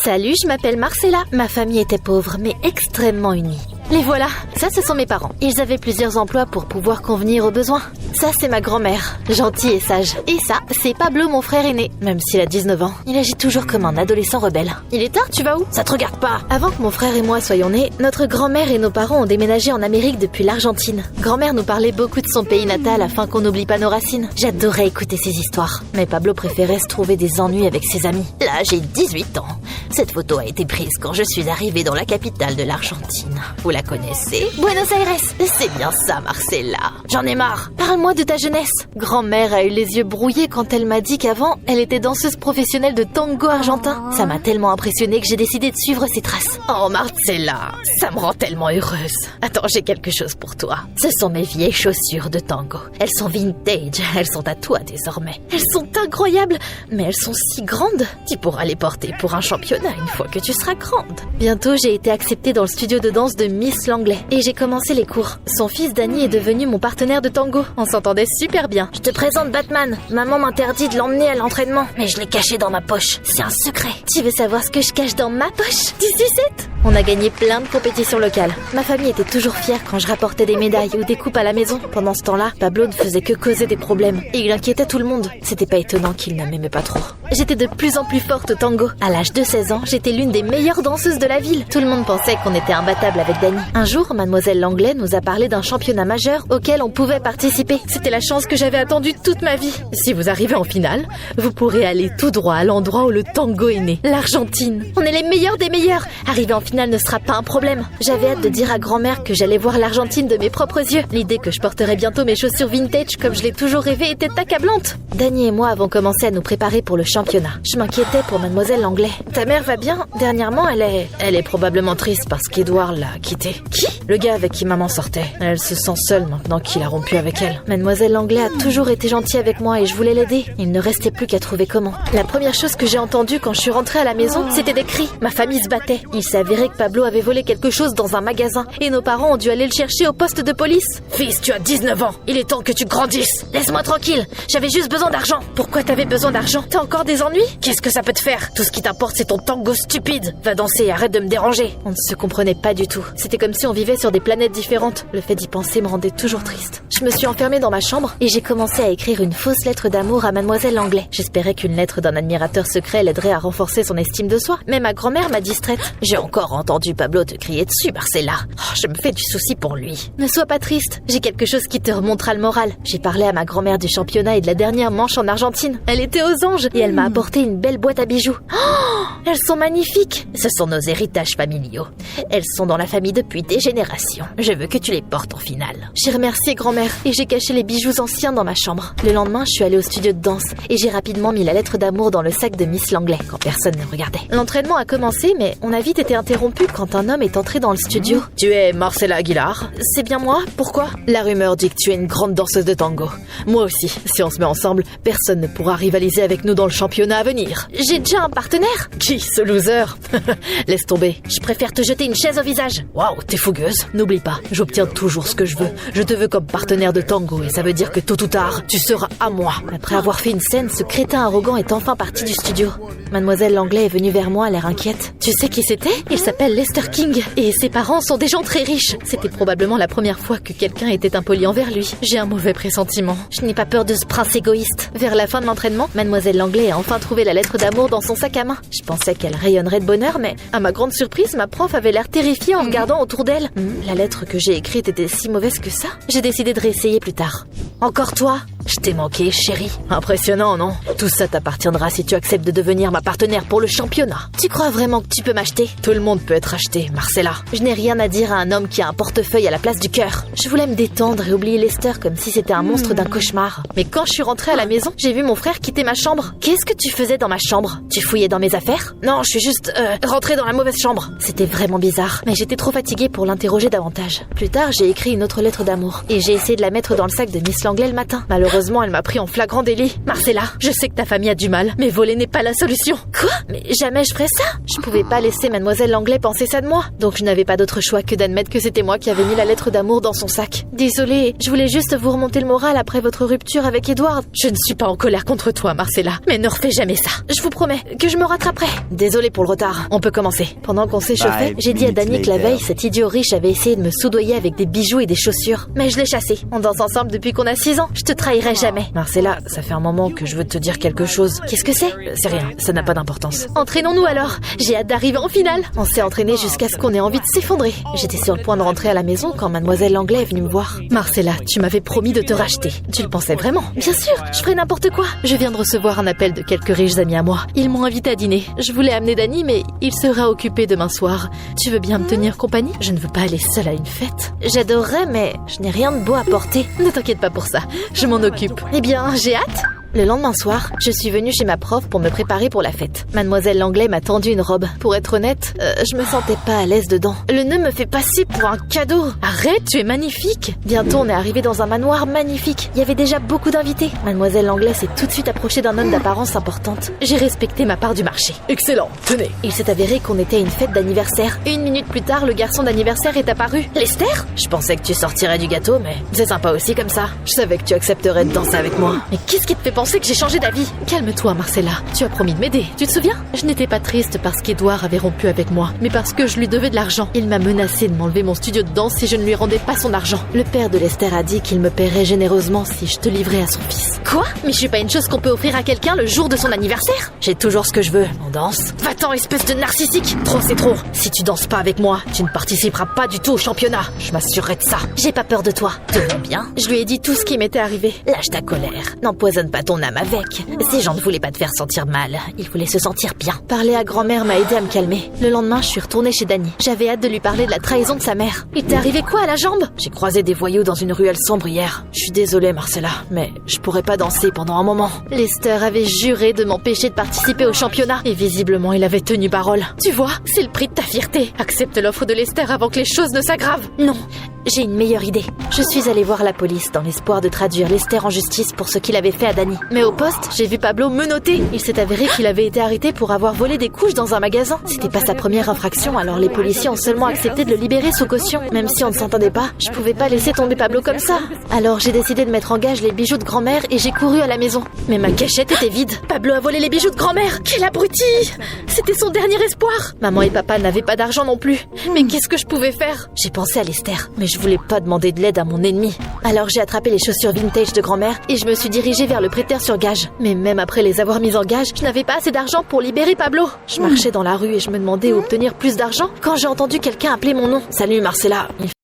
Salut, je m'appelle Marcella. Ma famille était pauvre, mais extrêmement unie. Les voilà. Ça, ce sont mes parents. Ils avaient plusieurs emplois pour pouvoir convenir aux besoins. Ça, c'est ma grand-mère, gentille et sage. Et ça, c'est Pablo, mon frère aîné. Même s'il a 19 ans, il agit toujours comme un adolescent rebelle. Il est tard, tu vas où? Ça te regarde pas. Avant que mon frère et moi soyons nés, notre grand-mère et nos parents ont déménagé en Amérique depuis l'Argentine. Grand-mère nous parlait beaucoup de son pays natal afin qu'on n'oublie pas nos racines. J'adorais écouter ses histoires. Mais Pablo préférait se trouver des ennuis avec ses amis. Là, j'ai 18 ans. Cette photo a été prise quand je suis arrivée dans la capitale de l'Argentine. Vous la connaissez? Buenos Aires. C'est bien ça, Marcella. J'en ai marre. Parle-moi de ta jeunesse. Grand-mère a eu les yeux brouillés quand elle m'a dit qu'avant, elle était danseuse professionnelle de tango argentin. Ça m'a tellement impressionnée que j'ai décidé de suivre ses traces. Oh, Marcella, ça me rend tellement heureuse. Attends, j'ai quelque chose pour toi. Ce sont mes vieilles chaussures de tango. Elles sont vintage. Elles sont à toi désormais. Elles sont incroyables, mais elles sont si grandes. Tu pourras les porter pour un championnat une fois que tu seras grande. Bientôt, j'ai été acceptée dans le studio de danse de Miss Langlais et j'ai commencé les cours. Son fils Danny est devenu mon partenaire de tango. On s'entendait super bien. Je te présente Batman. Maman m'interdit de l'emmener à l'entraînement, mais je l'ai caché dans ma poche. C'est un secret. Tu veux savoir ce que je cache dans ma poche? Tu sucettes? On a gagné plein de compétitions locales. Ma famille était toujours fière quand je rapportais des médailles ou des coupes à la maison. Pendant ce temps-là, Pablo ne faisait que causer des problèmes et il inquiétait tout le monde. C'était pas étonnant qu'il ne m'aimait pas trop. J'étais de plus en plus forte au tango. À l'âge de 16 ans, j'étais l'une des meilleures danseuses de la ville. Tout le monde pensait qu'on était imbattable avec Danny. Un jour, mademoiselle Langlais nous a parlé d'un championnat majeur auquel on pouvait participer. C'était la chance que j'avais attendue toute ma vie. Si vous arrivez en finale, vous pourrez aller tout droit à l'endroit où le tango est né, l'Argentine. On est les meilleurs des meilleurs. Arriver en finale ne sera pas un problème. J'avais hâte de dire à grand-mère que j'allais voir l'Argentine de mes propres yeux. L'idée que je porterais bientôt mes chaussures vintage comme je l'ai toujours rêvé était accablante. Danny et moi avons commencé à nous préparer pour le championnat. Je m'inquiétais pour mademoiselle Langlais. Ta mère va bien? Dernièrement, elle est probablement triste parce qu'Edouard l'a quittée. Qui? Le gars avec qui maman sortait. Elle se sent seule maintenant qu'il a rompu avec elle. Mademoiselle Langlais a toujours été gentille avec moi et je voulais l'aider. Il ne restait plus qu'à trouver comment. La première chose que j'ai entendue quand je suis rentrée à la maison, c'était des cris. Ma famille se battait. Il s'est avéré que Pablo avait volé quelque chose dans un magasin et nos parents ont dû aller le chercher au poste de police. Fils, tu as 19 ans. Il est temps que tu grandisses. Laisse-moi tranquille. J'avais juste besoin d'argent. Pourquoi t'avais besoin d'argent? T'as encore des ennuis? Qu'est-ce que ça peut te faire? Tout ce qui t'importe, c'est ton tango stupide. Va danser et arrête de me déranger. On ne se comprenait pas du tout. C'était comme si on vivait sur des planètes différentes. Le fait d'y penser me rendait toujours triste. Je me suis enfermée dans ma chambre et j'ai commencé à écrire une fausse lettre d'amour à mademoiselle Langlais. J'espérais qu'une lettre d'un admirateur secret l'aiderait à renforcer son estime de soi. Mais ma grand-mère m'a distraite. J'ai encore entendu Pablo te crier dessus, Marcella. Oh, je me fais du souci pour lui. Ne sois pas triste. J'ai quelque chose qui te remontera le moral. J'ai parlé à ma grand-mère du championnat et de la dernière manche en Argentine. Elle était aux anges et elle m'a apporté une belle boîte à bijoux. Oh, elles sont magnifiques. Ce sont nos héritages familiaux. Elles sont dans la famille depuis des générations. Je veux que tu les portes en finale. J'ai remercié grand-mère et j'ai caché les bijoux anciens dans ma chambre. Le lendemain, je suis allée au studio de danse et j'ai rapidement mis la lettre d'amour dans le sac de Miss Langlais quand personne ne regardait. L'entraînement a commencé, mais on a vite été interrompu quand un homme est entré dans le studio. Tu es Marcella Aguilar? C'est bien moi? Pourquoi? La rumeur dit que tu es une grande danseuse de tango. Moi aussi. Si on se met ensemble, personne ne pourra rivaliser avec nous dans le championnat à venir. J'ai déjà un partenaire? Qui, ce loser? Laisse tomber. Je préfère te jeter une chaise au visage. Waouh, t'es fougueuse. N'oublie pas, j'obtiens toujours ce que je veux. Je te veux comme partenaire de tango et ça veut dire que tôt ou tard, tu seras à moi. Après avoir fait une scène, ce crétin arrogant est enfin parti du studio. Mademoiselle Langlais est venue vers moi, l'air inquiète. Tu sais qui c'était? Il s'appelle Lester King et ses parents sont des gens très riches. C'était probablement la première fois que quelqu'un était impoli envers lui. J'ai un mauvais pressentiment. Je n'ai pas peur de ce prince égoïste. Vers la fin de l'entraînement, mademoiselle Langlais a enfin trouvé la lettre d'amour dans son sac à main. Je pensais qu'elle rayonnerait de bonheur, mais à ma grande surprise, ma prof avait l'air terrifiée en regardant autour d'elle. La lettre que j'ai écrite était si mauvaise que ça. J'ai décidé de réessayer plus tard. Encore toi? Je t'ai manqué, chérie. Impressionnant, non? Tout ça t'appartiendra si tu acceptes de devenir ma partenaire pour le championnat. Tu crois vraiment que tu peux m'acheter? Tout le monde peut être acheté, Marcella. Je n'ai rien à dire à un homme qui a un portefeuille à la place du cœur. Je voulais me détendre et oublier Lester comme si c'était un monstre d'un cauchemar. Mais quand je suis rentrée à la maison, j'ai vu mon frère quitter ma chambre. Qu'est-ce que tu faisais dans ma chambre? Tu fouillais dans mes affaires? Non, je suis juste rentrée dans la mauvaise chambre. C'était vraiment bizarre, mais j'étais trop fatiguée pour l'interroger davantage. Plus tard, j'ai écrit une autre lettre d'amour et j'ai essayé de la mettre dans le sac de Miss Langlais le matin. Malheureusement, Heureusement, elle m'a pris en flagrant délit. Marcella, je sais que ta famille a du mal, mais voler n'est pas la solution. Quoi? Mais jamais je ferais ça. Je pouvais pas laisser mademoiselle Langlais penser ça de moi. Donc je n'avais pas d'autre choix que d'admettre que c'était moi qui avais mis la lettre d'amour dans son sac. Désolée, je voulais juste vous remonter le moral après votre rupture avec Edward. Je ne suis pas en colère contre toi, Marcella, mais ne refais jamais ça. Je vous promets que je me rattraperai. Désolée pour le retard. On peut commencer. Pendant qu'on s'échauffait, j'ai dit à Danny que la veille, cet idiot riche avait essayé de me soudoyer avec des bijoux et des chaussures. Mais je l'ai chassé. On danse ensemble depuis qu'on a 6 ans. Je te trahirai jamais. Marcella, ça fait un moment que je veux te dire quelque chose. Qu'est-ce que c'est? C'est rien, ça n'a pas d'importance. Entraînons-nous alors. J'ai hâte d'arriver en finale. On s'est entraîné jusqu'à ce qu'on ait envie de s'effondrer. J'étais sur le point de rentrer à la maison quand mademoiselle Langlais est venue me voir. Marcella, tu m'avais promis de te racheter. Tu le pensais vraiment? Bien sûr, je ferai n'importe quoi. Je viens de recevoir un appel de quelques riches amis à moi. Ils m'ont invité à dîner. Je voulais amener Danny, mais il sera occupé demain soir. Tu veux bien me tenir compagnie? Je ne veux pas aller seule à une fête. J'adorerais, mais je n'ai rien de beau à porter. Ne t'inquiète pas pour ça, je m'en occupe. Eh bien, j'ai hâte. Le lendemain soir, je suis venue chez ma prof pour me préparer pour la fête. Mademoiselle Langlais m'a tendu une robe. Pour être honnête, je me sentais pas à l'aise dedans. Le nœud me fait passer pour un cadeau. Arrête, tu es magnifique. Bientôt, on est arrivé dans un manoir magnifique. Il y avait déjà beaucoup d'invités. Mademoiselle Langlais s'est tout de suite approchée d'un homme d'apparence importante. J'ai respecté ma part du marché. Excellent, tenez. Il s'est avéré qu'on était à une fête d'anniversaire. 1 minute plus tard, le garçon d'anniversaire est apparu. Lester? Je pensais que tu sortirais du gâteau, mais c'est sympa aussi comme ça. Je savais que tu accepterais de danser avec moi. Mais qu'est-ce qui te fait penser que j'ai changé d'avis? Calme-toi, Marcella. Tu as promis de m'aider. Tu te souviens? Je n'étais pas triste parce qu'Edouard avait rompu avec moi, mais parce que je lui devais de l'argent. Il m'a menacé de m'enlever mon studio de danse si je ne lui rendais pas son argent. Le père de Lester a dit qu'il me paierait généreusement si je te livrais à son fils. Quoi? Mais je suis pas une chose qu'on peut offrir à quelqu'un le jour de son anniversaire? J'ai toujours ce que je veux. On danse? Va-t'en, espèce de narcissique! Trop, c'est trop. Si tu danses pas avec moi, tu ne participeras pas du tout au championnat. Je m'assurerai de ça. J'ai pas peur de toi. Tout va bien? Je lui ai dit tout ce qui m'était arrivé. Lâche ta colère. N'empoisonne pas ton âme avec. Ces gens ne voulaient pas te faire sentir mal. Ils voulaient se sentir bien. Parler à grand-mère m'a aidé à me calmer. Le lendemain, je suis retournée chez Danny. J'avais hâte de lui parler de la trahison de sa mère. Il t'est arrivé quoi à la jambe? J'ai croisé des voyous dans une ruelle sombre hier. Je suis désolée, Marcella, mais je pourrais pas danser pendant un moment. Lester avait juré de m'empêcher de participer au championnat. Et visiblement, il avait tenu parole. Tu vois, c'est le prix de ta fierté. Accepte l'offre de Lester avant que les choses ne s'aggravent. Non. J'ai une meilleure idée. Je suis allée voir la police dans l'espoir de traduire Lester en justice pour ce qu'il avait fait à Danny. Mais au poste, j'ai vu Pablo menotté. Il s'est avéré qu'il avait été arrêté pour avoir volé des couches dans un magasin. C'était pas sa première infraction, alors les policiers ont seulement accepté de le libérer sous caution. Même si on ne s'entendait pas, je pouvais pas laisser tomber Pablo comme ça. Alors j'ai décidé de mettre en gage les bijoux de grand-mère et j'ai couru à la maison. Mais ma cachette était vide. Pablo a volé les bijoux de grand-mère. Quel abruti! C'était son dernier espoir. Maman et papa n'avaient pas d'argent non plus. Mais qu'est-ce que je pouvais faire? J'ai pensé à Lester, mais je voulais pas demander de l'aide à mon ennemi. Alors j'ai attrapé les chaussures vintage de grand-mère et je me suis dirigée vers le prêteur sur gage. Mais même après les avoir mises en gage, je n'avais pas assez d'argent pour libérer Pablo. Je marchais dans la rue et je me demandais où obtenir plus d'argent quand j'ai entendu quelqu'un appeler mon nom. Salut Marcella.